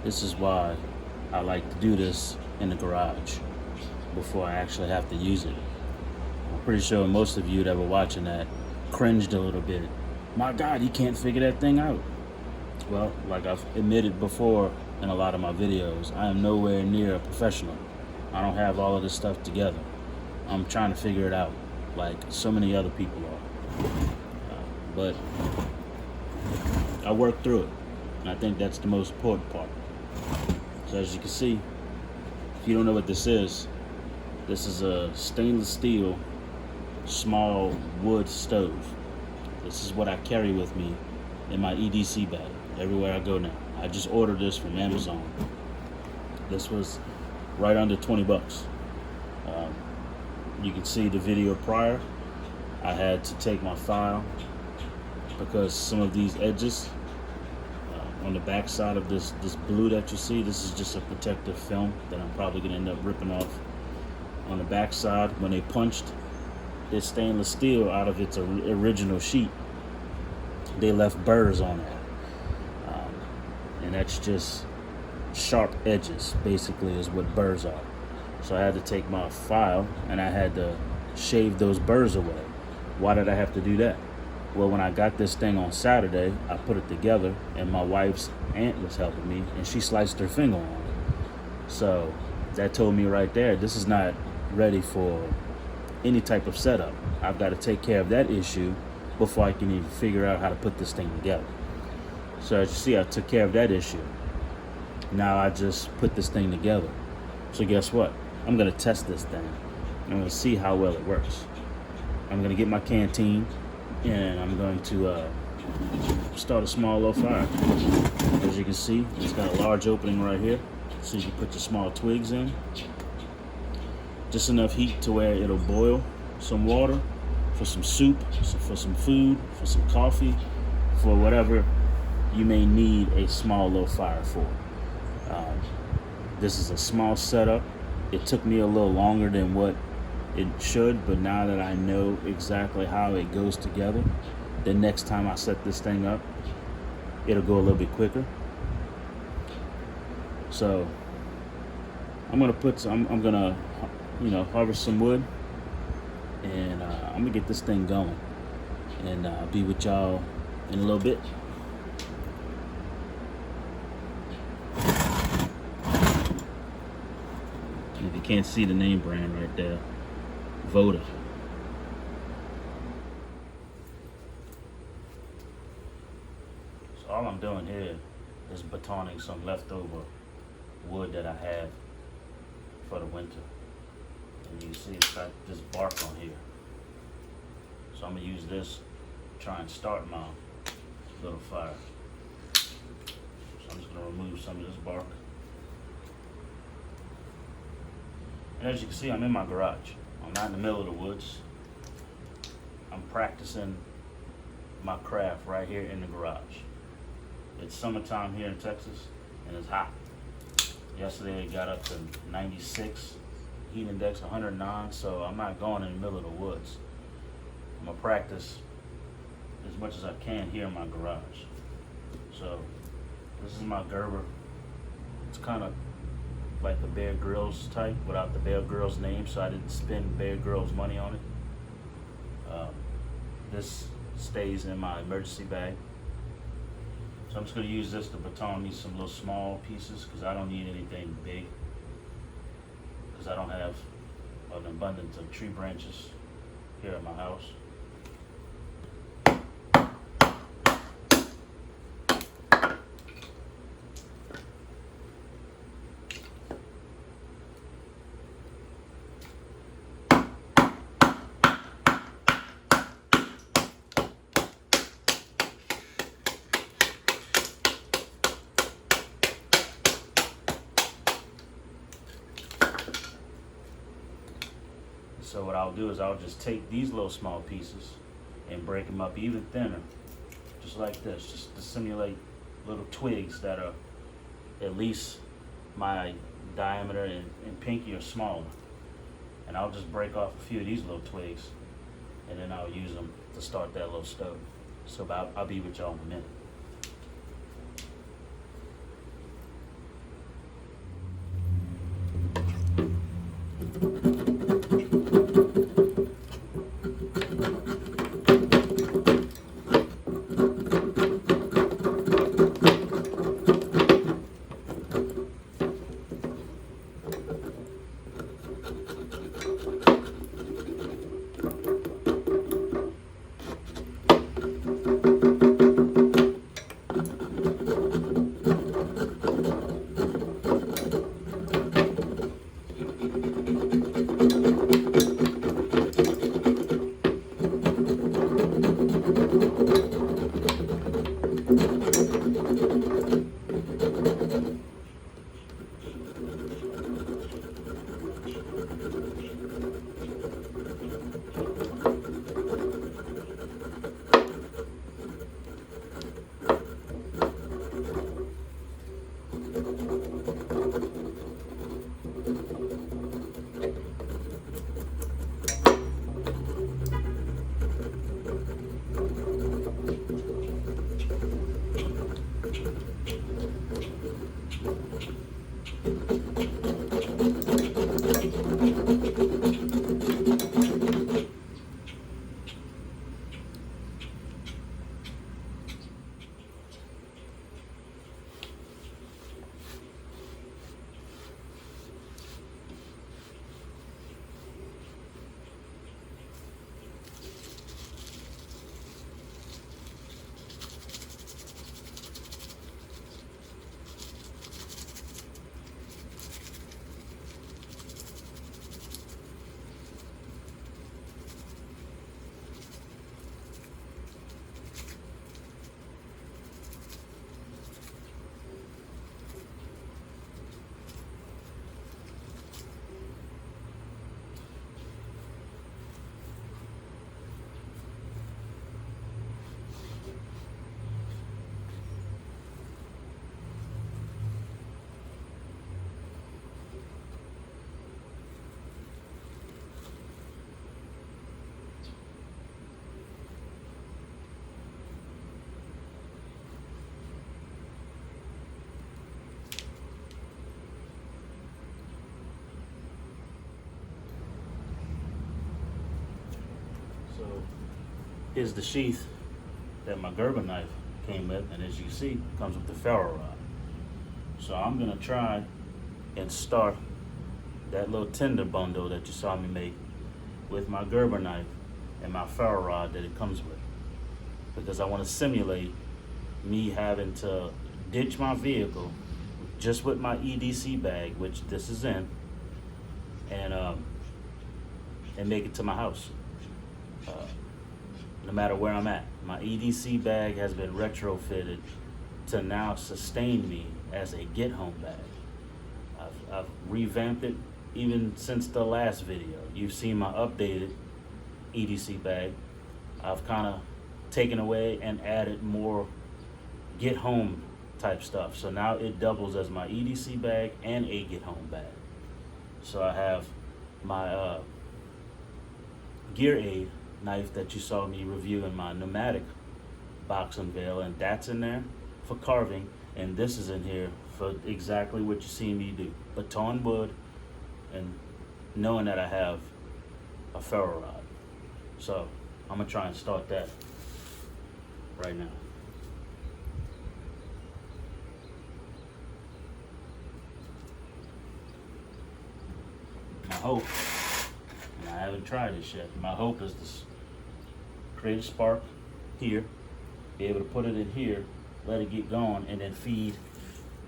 This is why I like to do this in the garage before I actually have to use it. I'm pretty sure most of you that were watching that cringed a little bit. My God, you can't figure that thing out. Well, like I've admitted before in a lot of my videos, I am nowhere near a professional. I don't have all of this stuff together. I'm trying to figure it out like so many other people are. But I work through it, and I think that's the most important part. So as you can see, if you don't know what this is a stainless steel small wood stove. This is what I carry with me in my EDC bag everywhere I go now. I just ordered this from Amazon. This was right under 20 bucks. You can see the video prior. I had to take my file because some of these edges on the back side of this blue that you see, this is just a protective film that I'm probably gonna end up ripping off. On the back side, when they punched this stainless steel out of its original sheet, they left burrs on that. And that's just sharp edges, basically, is what burrs are. So I had to take my file and I had to shave those burrs away. Why did I have to do that? Well, when I got this thing on Saturday, I put it together and my wife's aunt was helping me and she sliced her finger on it. So that told me right there, this is not ready for any type of setup. I've got to take care of that issue before I can even figure out how to put this thing together. So as you see, I took care of that issue. Now I just put this thing together. So guess what? I'm gonna test this thing. I'm gonna see how well it works. I'm gonna get my canteen and I'm going to start a small low fire. As you can see, it's got a large opening right here, so you can put your small twigs in. Just enough heat to where it'll boil some water for some soup, for some food, for some coffee, for whatever you may need a small low fire for. This is a small setup. It took me a little longer than what it should, but now that I know exactly how it goes together, the next time I set this thing up, it'll go a little bit quicker. So I'm gonna harvest some wood, and I'm gonna get this thing going, and I'll be with y'all in a little bit. And if you can't see the name brand right there, Voda. So all I'm doing here is batoning some leftover wood that I have for the winter. And you can see it's got this bark on here. So I'm gonna use this to try and start my little fire. So I'm just gonna remove some of this bark. And as you can see, I'm in my garage. I'm not in the middle of the woods. I'm practicing my craft right here in the garage. It's summertime here in Texas and it's hot. Yesterday it got up to 96, heat index 109, so I'm not going in the middle of the woods. I'm gonna practice as much as I can here in my garage. So this is my Gerber. It's kind of like the Bear Grylls type without the Bear Grylls name, so I didn't spend Bear Grylls money on it. This stays in my emergency bag. So I'm just gonna use this to baton me some little small pieces because I don't need anything big, because I don't have an abundance of tree branches here at my house. So what I'll do is I'll just take these little small pieces and break them up even thinner, just like this, just to simulate little twigs that are at least my diameter and pinky or smaller. And I'll just break off a few of these little twigs, and then I'll use them to start that little stove. So I'll be with y'all in a minute. So here's the sheath that my Gerber knife came with, and as you see, it comes with the ferro rod. So I'm gonna try and start that little tinder bundle that you saw me make with my Gerber knife and my ferro rod that it comes with, because I want to simulate me having to ditch my vehicle just with my EDC bag, which this is in, and make it to my house. No matter where I'm at, my EDC bag has been retrofitted to now sustain me as a get home bag. I've revamped it even since the last video. You've seen my updated EDC bag. I've kind of taken away and added more get home type stuff. So now it doubles as my EDC bag and a get home bag. So I have my gear aid knife that you saw me review in my pneumatic box unveil, and that's in there for carving, and this is in here for exactly what you see me do, baton wood, and knowing that I have a ferro rod. So I'm gonna try and start that right now. My hope, and I haven't tried this yet, my hope is to create a spark here, be able to put it in here, let it get going, and then feed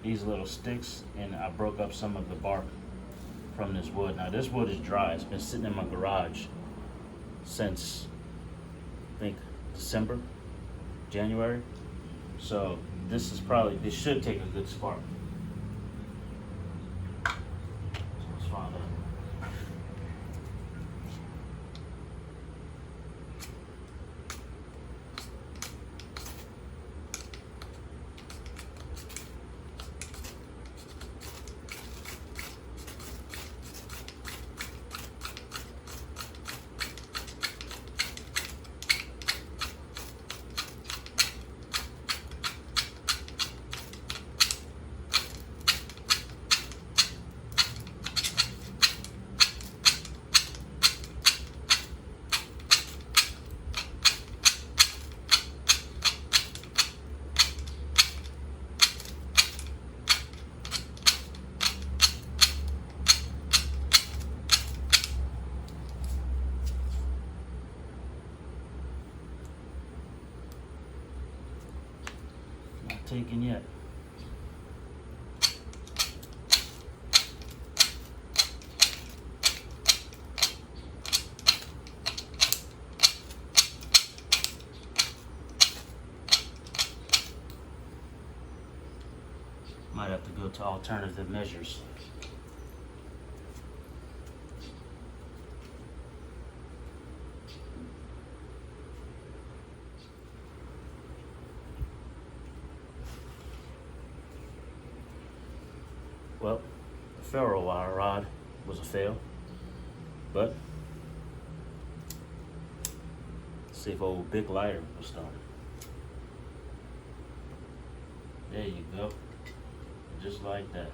these little sticks. And I broke up some of the bark from this wood. Now this wood is dry. It's been sitting in my garage since I think December, January. So this should take a good spark. So let's find out. Taken yet. Might have to go to alternative measures. Well, the ferro wire rod was a fail, but let's see if old big lighter will start. There you go, just like that.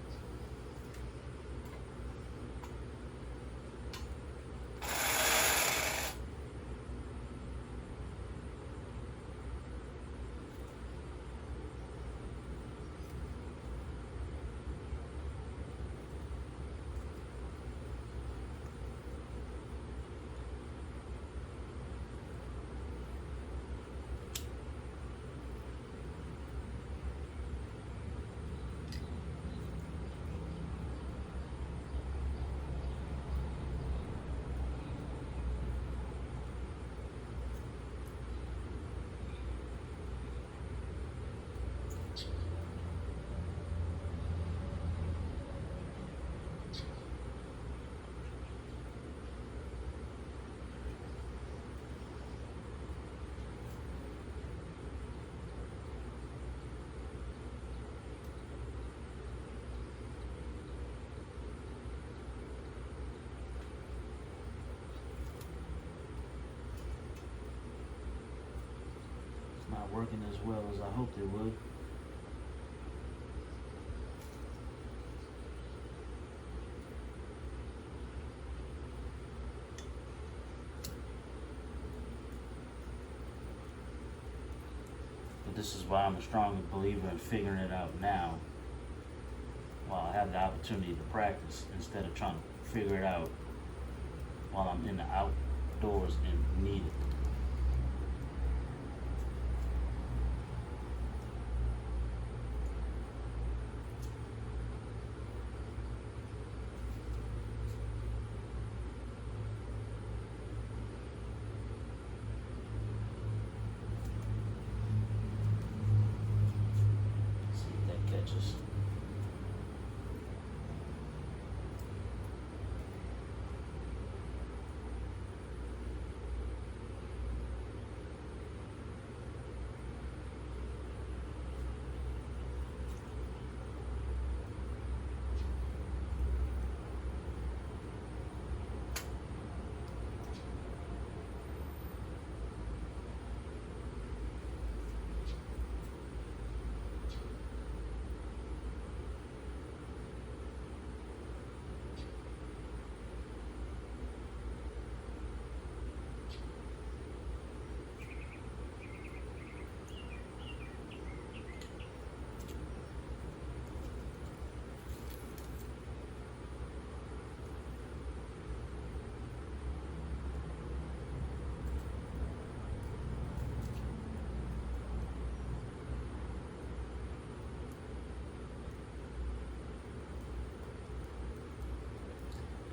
working as well as I hoped it would. But this is why I'm a strong believer in figuring it out now, while I have the opportunity to practice, instead of trying to figure it out while I'm in the outdoors and need it. See if that catches.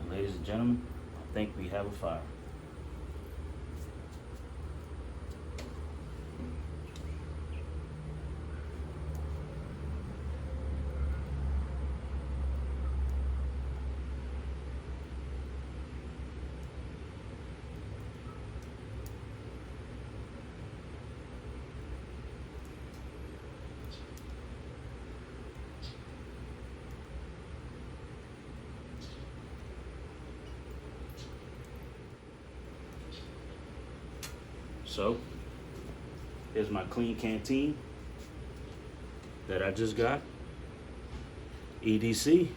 Ladies and gentlemen, I think we have a fire. So, here's my clean canteen that I just got. EDC,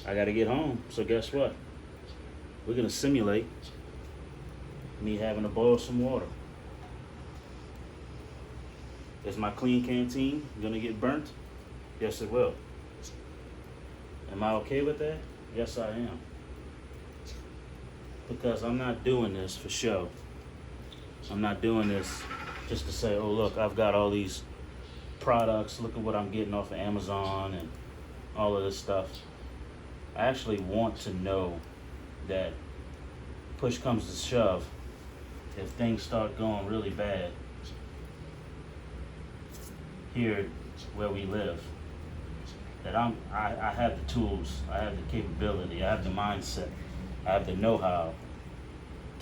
I gotta get home, so guess what? We're gonna simulate me having to boil some water. Is my clean canteen gonna get burnt? Yes, it will. Am I okay with that? Yes, I am. Because I'm not doing this for show. I'm not doing this just to say, oh, look, I've got all these products. Look at what I'm getting off of Amazon and all of this stuff. I actually want to know that push comes to shove, if things start going really bad here where we live, that I have the tools, I have the capability, I have the mindset, I have the know-how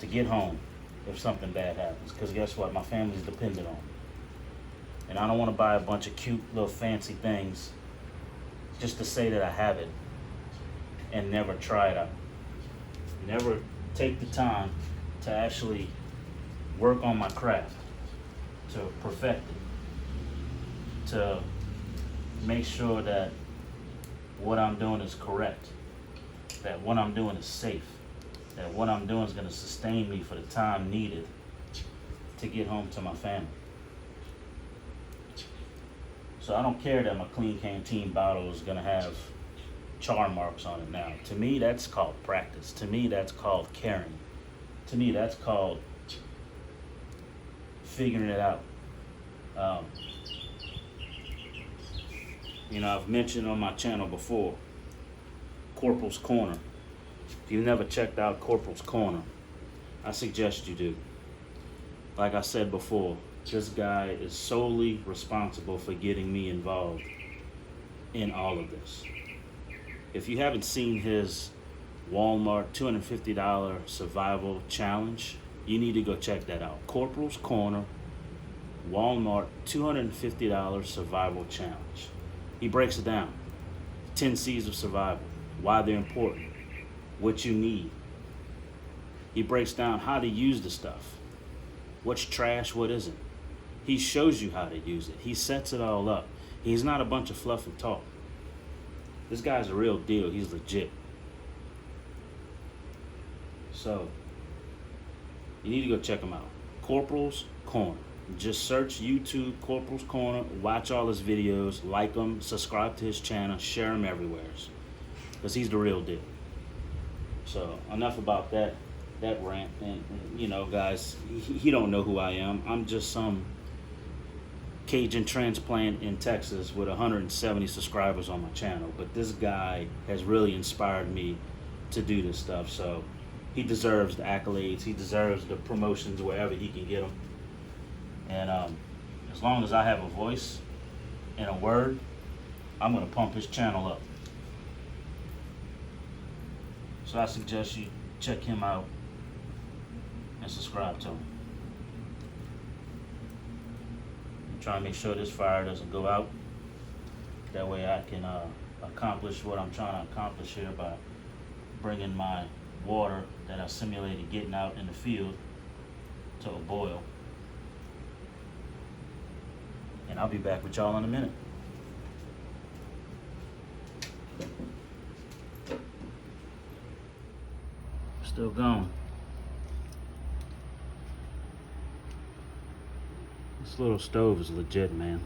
to get home if something bad happens, because guess what, my family's dependent on it. And I don't want to buy a bunch of cute little fancy things just to say that I have it and never try it out. Never take the time to actually work on my craft, to perfect it, to make sure that what I'm doing is correct, that what I'm doing is safe, that what I'm doing is going to sustain me for the time needed to get home to my family. So I don't care that my clean canteen bottle is going to have char marks on it now. To me, that's called practice. To me, that's called caring. To me, that's called figuring it out. I've mentioned on my channel before, Corporal's Corner. If you've never checked out Corporal's Corner, I suggest you do. Like I said before, this guy is solely responsible for getting me involved in all of this. If you haven't seen his Walmart $250 survival challenge, you need to go check that out. Corporal's Corner, Walmart $250 survival challenge. He breaks it down. 10 C's of survival, why they're important, what you need. He breaks down how to use the stuff. What's trash, what isn't. He shows you how to use it. He sets it all up. He's not a bunch of fluff and talk. This guy's a real deal. He's legit. So, you need to go check him out. Corporal's Corner. Just search YouTube, Corporal's Corner. Watch all his videos. Like him. Subscribe to his channel. Share him everywhere. Because he's the real deal. So, enough about that rant. And you know, guys, he don't know who I am. I'm just some Cajun transplant in Texas with 170 subscribers on my channel. But this guy has really inspired me to do this stuff. So, he deserves the accolades. He deserves the promotions wherever he can get them. And as long as I have a voice and a word, I'm going to pump his channel up. So I suggest you check him out and subscribe to him. I'm trying to make sure this fire doesn't go out. That way I can accomplish what I'm trying to accomplish here by bringing my water that I simulated getting out in the field to a boil. And I'll be back with y'all in a minute. Still going. This little stove is legit, man.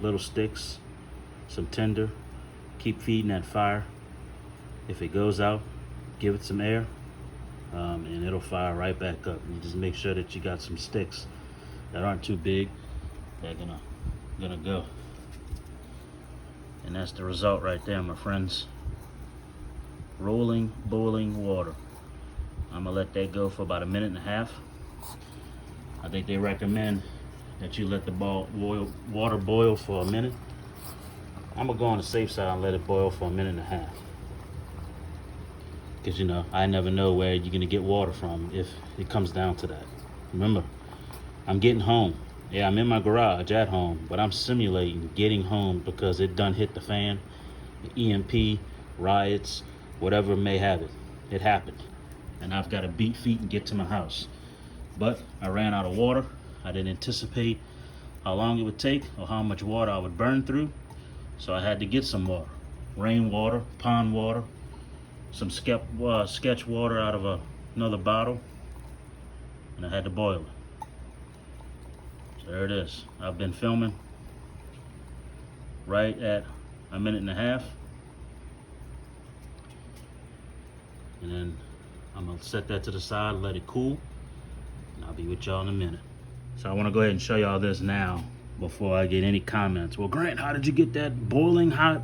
Little sticks, some tinder, keep feeding that fire. If it goes out, give it some air, and it'll fire right back up. You just make sure that you got some sticks that aren't too big. They're gonna go. And that's the result right there, my friends. Rolling, boiling water. I'm gonna let that go for about 1.5 minutes. I think they recommend that you let the water boil for a minute. I'm gonna go on the safe side and let it boil for 1.5 minutes. Because, you know, I never know where you're gonna get water from if it comes down to that. Remember, I'm getting home. Yeah, I'm in my garage at home, but I'm simulating getting home because it done hit the fan. The EMP, riots, whatever may have it. It happened. And I've got to beat feet and get to my house. But I ran out of water. I didn't anticipate how long it would take or how much water I would burn through. So I had to get some water. Rainwater, pond water, some sketch water out of another bottle. And I had to boil it. So there it is. I've been filming right at 1.5 minutes. And then I'm gonna set that to the side, let it cool, and I'll be with y'all in a minute. So I wanna go ahead and show y'all this now before I get any comments. Well, Grant, how did you get that boiling hot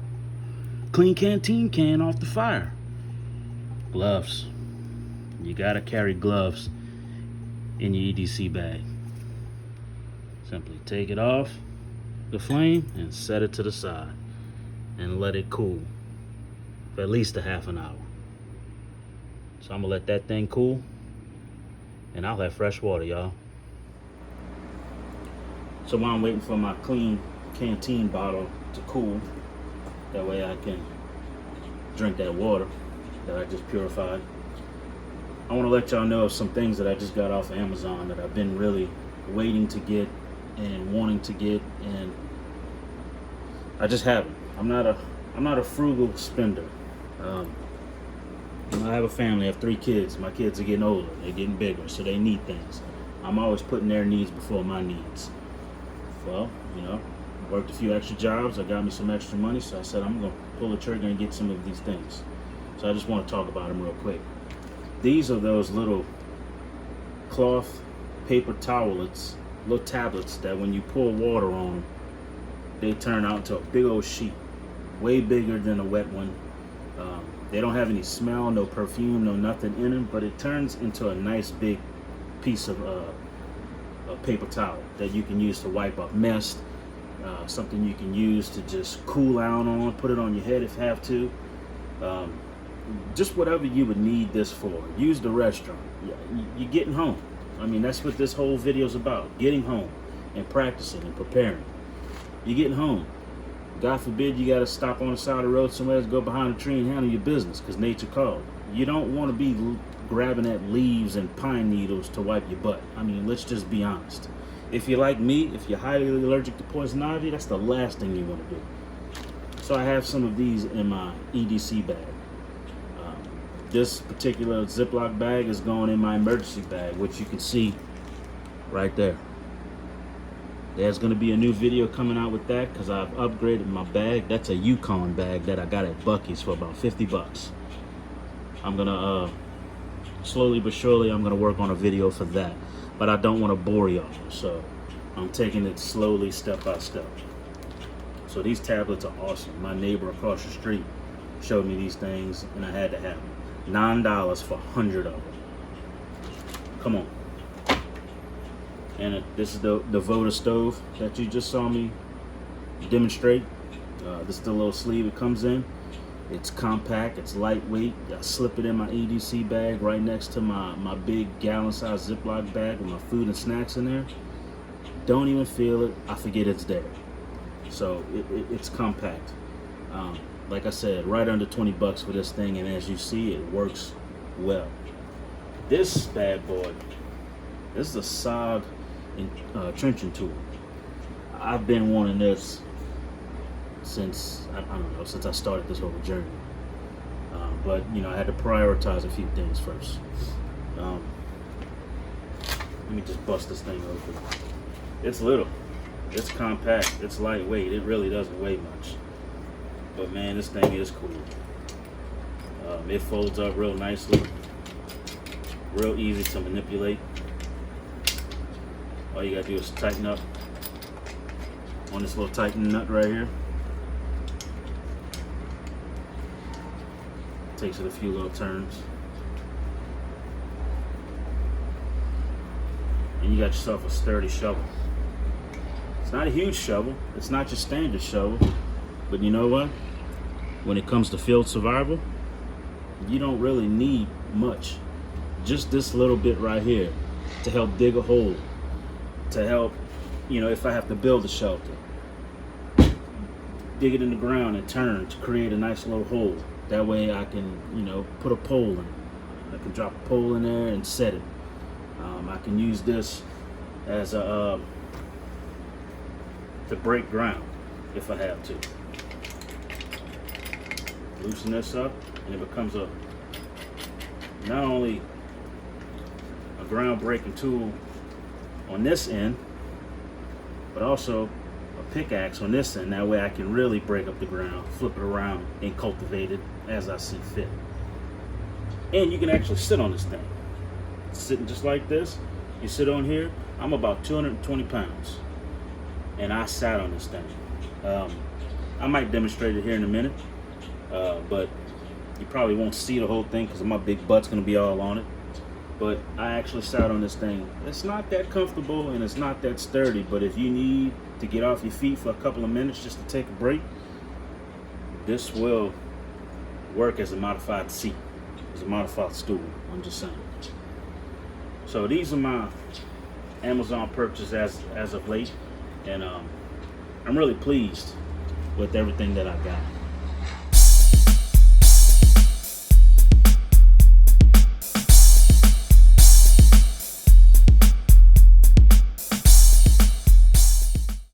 clean canteen can off the fire? Gloves. You gotta carry gloves in your EDC bag. Simply take it off the flame and set it to the side and let it cool for at least a half an hour. So I'm gonna let that thing cool and I'll have fresh water, y'all. So while I'm waiting for my clean canteen bottle to cool, that way I can drink that water that I just purified, I want to let y'all know of some things that I just got off of Amazon that I've been really waiting to get and wanting to get, and I just haven't. I'm not a frugal spender. I have a family. I have 3 kids. My kids are getting older. They're getting bigger, so they need things. I'm always putting their needs before my needs. Well, you know, worked a few extra jobs. I got me some extra money, so I said I'm gonna pull the trigger and get some of these things. So I just want to talk about them real quick. These are those little cloth paper towelettes, little tablets that when you pour water on them, they turn out into a big old sheet, way bigger than a wet one. They don't have any smell, no perfume, no nothing in them, but it turns into a nice big piece of a paper towel that you can use to wipe up mess, something you can use to just cool out on, put it on your head if you have to. Just whatever you would need this for. Use the restaurant. You're getting home. I mean, that's what this whole video is about. Getting home and practicing and preparing. You're getting home. God forbid you got to stop on the side of the road somewhere, go behind a tree and handle your business because nature called. You don't want to be grabbing at leaves and pine needles to wipe your butt. I mean, let's just be honest. If you're like me, if you're highly allergic to poison ivy, that's the last thing you want to do. So I have some of these in my EDC bag. This particular Ziploc bag is going in my emergency bag, which you can see right there. There's going to be a new video coming out with that because I've upgraded my bag. That's a Yukon bag that I got at Buc-ee's for about 50 bucks. I'm going to, slowly but surely, I'm going to work on a video for that. But I don't want to bore y'all, so I'm taking it slowly, step by step. So these tablets are awesome. My neighbor across the street showed me these things, and I had to have them. $9 for 100 of them. Come on. And this is the Voda stove that you just saw me demonstrate. This is the little sleeve it comes in. It's compact, it's lightweight. I slip it in my EDC bag right next to my big gallon-sized Ziploc bag with my food and snacks in there. Don't even feel it. I forget it's there. So it's compact. Like I said, right under 20 bucks for this thing, and as you see, it works well. This bad boy, this is a SOG entrenching tool. I've been wanting this since, I don't know, since I started this whole journey. But, you know, I had to prioritize a few things first. Let me just bust this thing open. It's little, it's compact, it's lightweight, it really doesn't weigh much. But man, this thing is cool. It folds up real nicely, real easy to manipulate. All you gotta do is tighten up on this little tightening nut right here. Takes it a few little turns. And you got yourself a sturdy shovel. It's not a huge shovel, it's not your standard shovel, but you know what? When it comes to field survival, you don't really need much. Just this little bit right here to help dig a hole, to help, you know, if I have to build a shelter, dig it in the ground and turn to create a nice little hole. That way I can, you know, put a pole in. I can drop a pole in there and set it. I can use this as a to break ground if I have to. Loosen this up, and it becomes a not only a ground breaking tool on this end, but also a pickaxe on this end. That way I can really break up the ground, flip it around, and cultivate it as I see fit. And you can actually sit on this thing. Sitting just like this, you sit on here. I'm about 220 pounds, and I sat on this thing. I might demonstrate it here in a minute, but you probably won't see the whole thing because my big butt's gonna be all on it. But I actually sat on this thing. It's not that comfortable and it's not that sturdy, but if you need to get off your feet for a couple of minutes just to take a break, this will work as a modified seat, as a modified stool. I'm just saying. So these are my Amazon purchases as of late, and I'm really pleased with everything that I got.